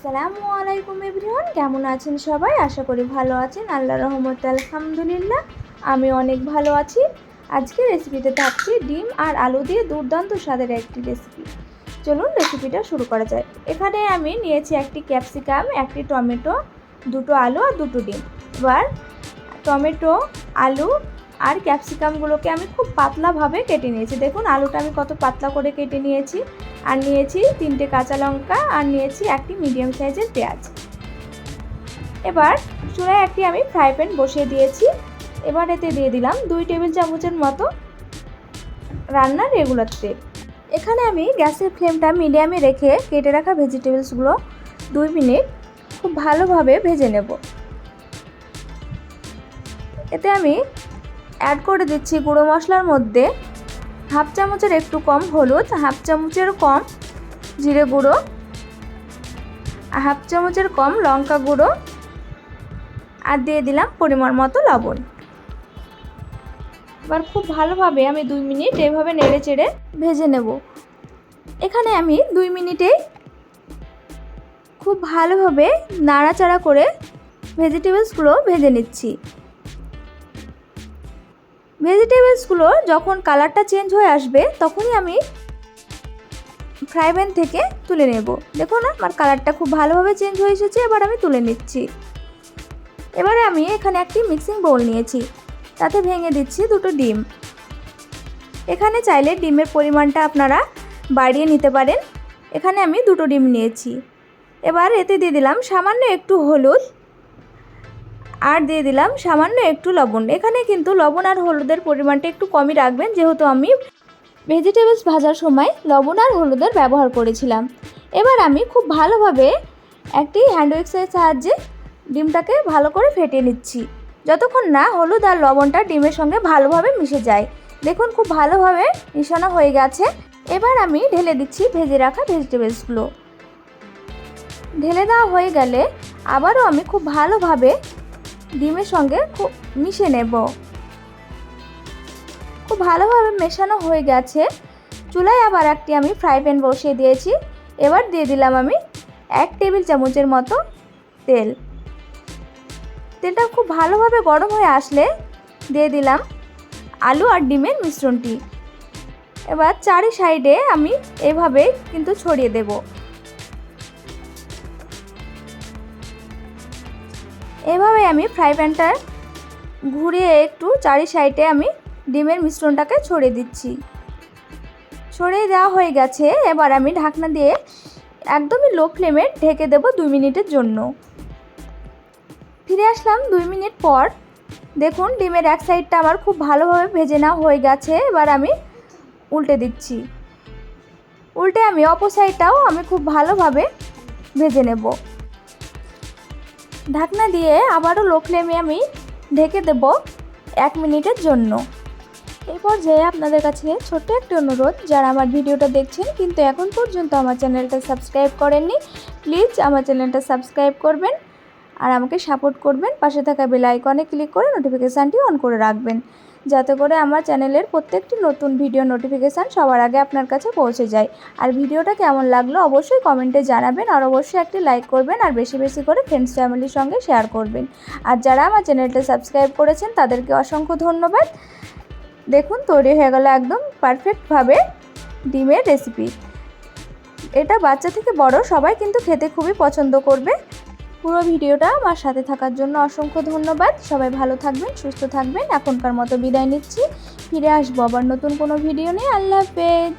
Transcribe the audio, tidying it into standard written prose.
আসসালামু আলাইকুম এভরিওয়ান, কেমন আছেন সবাই? আশা করি ভালো আছেন। আল্লাহর রহমতে আলহামদুলিল্লাহ আমি অনেক ভালো আছি। আজকে রেসিপিতে থাকছে ডিম আর আলু দিয়ে দুর্দান্ত স্বাদের একটি রেসিপি। চলুন রেসিপিটা শুরু করা যায়। এখানে আমি নিয়েছি একটি ক্যাপসিকাম, একটি টমেটো, দুটো আলু আর দুটো ডিম। এবার টমেটো, আলু আর ক্যাপসিকামগুলোকে আমি খুব পাতলাভাবে কেটে নিয়েছি। দেখুন আলুটা আমি কত পাতলা করে কেটে নিয়েছি। আর নিয়েছি 3টে কাঁচা লঙ্কা আর নিয়েছি একটি মিডিয়াম সাইজের পেঁয়াজ। এবার চুলায় একটি আমি ফ্রাই প্যান বসিয়ে দিয়েছি। এবার এতে দিয়ে দিলাম 2 টেবিল চামচের মতো রান্নার রেগুলার তেল। এখানে আমি গ্যাসের ফ্লেমটা মিডিয়ামে রেখে কেটে রাখা ভেজিটেবলসগুলো 2 মিনিট খুব ভালোভাবে ভেজে নেব। এতে আমি অ্যাড করে দিচ্ছি গুঁড়ো মশলার মধ্যে হাফ চামচের একটু কম হলুদ, হাফ চামচের কম জিরে গুঁড়ো, হাফ চামচের কম লঙ্কা গুঁড়ো আর দিয়ে দিলাম পরিমাণ মতো লবণ। এবার খুব ভালোভাবে আমি 2 মিনিট এভাবে নেড়ে চেড়ে ভেজে নেব। এখানে আমি 2 মিনিটেই খুব ভালোভাবে নাড়াচাড়া করে ভেজিটেবলসগুলো ভেজে নিচ্ছি। ভেজিটেবলসগুলো যখন কালারটা চেঞ্জ হয়ে আসবে তখনই আমি ফ্রাই প্যান থেকে তুলে নেব। দেখুন আমার কালারটা খুব ভালোভাবে চেঞ্জ হয়ে এসেছে। এবার আমি তুলে নিচ্ছি। এবারে আমি এখানে একটি মিক্সিং বোল নিয়েছি, তাতে ভেঙে দিচ্ছি 2টো ডিম। এখানে চাইলে ডিমের পরিমাণটা আপনারা বাড়িয়ে নিতে পারেন। এখানে আমি 2টো ডিম নিয়েছি। এবার এতে দিয়ে দিলাম সামান্য একটু হলুদ আর দিয়ে দিলাম সামান্য একটু লবণ। এখানে কিন্তু লবণ আর হলুদের পরিমাণটা একটু কমই রাখবেন, যেহেতু আমি ভেজিটেবলস ভাজার সময় লবণ আর হলুদের ব্যবহার করেছিলাম। এবার আমি খুব ভালোভাবে একটি হ্যান্ড উইক্সের সাহায্যে ডিমটাকে ভালো করে ফেটিয়ে নিচ্ছি, যতক্ষণ না হলুদ আর লবণটা ডিমের সঙ্গে ভালোভাবে মিশে যায়। দেখুন খুব ভালোভাবে মিশানো হয়ে গেছে। এবার আমি ঢেলে দিচ্ছি ভেজে রাখা ভেজিটেবলসগুলো। ঢেলে দেওয়া হয়ে গেলে আবারও আমি খুব ভালোভাবে ডিমের সঙ্গে খুব মিশিয়ে নেব। খুব ভালোভাবে মেশানো হয়ে গেছে। চুলায় আবার একটি আমি ফ্রাই প্যান বসিয়ে দিয়েছি। এবার দিয়ে দিলাম আমি 1 টেবিল চামচের মতো তেল। তেলটা খুব ভালোভাবে গরম হয়ে আসলে দিয়ে দিলাম আলু আর ডিমের মিশ্রণটি। এবার চারি সাইডে আমি এভাবে কিন্তু ছড়িয়ে দেব। এভাবে আমি ফ্রাই প্যানটা ঘুরিয়ে একটু চারি সাইডে আমি ডিমের মিশ্রণটাকে ছড়িয়ে দিচ্ছি। ছড়িয়ে দেওয়া হয়ে গেছে। এবার আমি ঢাকনা দিয়ে একদমই লো ফ্লেমে ঢেকে দেব 2 মিনিটের জন্য। ফিরে আসলাম 2 মিনিট পর। দেখুন ডিমের এক সাইডটা আমার খুব ভালোভাবে ভেজে নেওয়া হয়ে গেছে। এবার আমি উল্টে দিচ্ছি। উল্টে আমি অপর সাইডটাও আমি খুব ভালোভাবে ভেজে নেব। ঢাকনা দিয়ে আবারও লো ফ্লেমে আমি ঢেকে দেব 1 মিনিটের জন্য। এই পর্যায়ে আপনাদের কাছে ছোট্ট একটি অনুরোধ, যারা আমার ভিডিওটা দেখছেন কিন্তু এখন পর্যন্ত আমার চ্যানেলটা সাবস্ক্রাইব করেননি, প্লিজ আমার চ্যানেলটা সাবস্ক্রাইব করবেন আর আমাকে সাপোর্ট করবেন। পাশে থাকা বেল আইকনে ক্লিক করে নোটিফিকেশানটি অন করে রাখবেন, যাতে করে আমার চ্যানেলের প্রত্যেকটি নতুন ভিডিও নোটিফিকেশান সবার আগে আপনার কাছে পৌঁছে যায়। আর ভিডিওটা কেমন লাগলো অবশ্যই কমেন্টে জানাবেন আর অবশ্যই একটি লাইক করবেন আর বেশি বেশি করে ফ্রেন্ডস ফ্যামিলির সঙ্গে শেয়ার করবেন। আর যারা আমার চ্যানেলটা সাবস্ক্রাইব করেছেন তাদেরকে অসংখ্য ধন্যবাদ। দেখুন তৈরি হয়ে গেল একদম পারফেক্টভাবে ডিমের রেসিপি। এটা বাচ্চা থেকে বড় সবাই কিন্তু খেতে খুবই পছন্দ করবে। পুরো ভিডিওটা আমার সাথে থাকার জন্য অসংখ্য ধন্যবাদ। সবাই ভালো থাকবেন, সুস্থ থাকবেন। এখনকার মতো বিদায় নিচ্ছি। ফিরে আসবো আবার নতুন কোনো ভিডিও নিয়ে। আল্লাহ হাফেজ।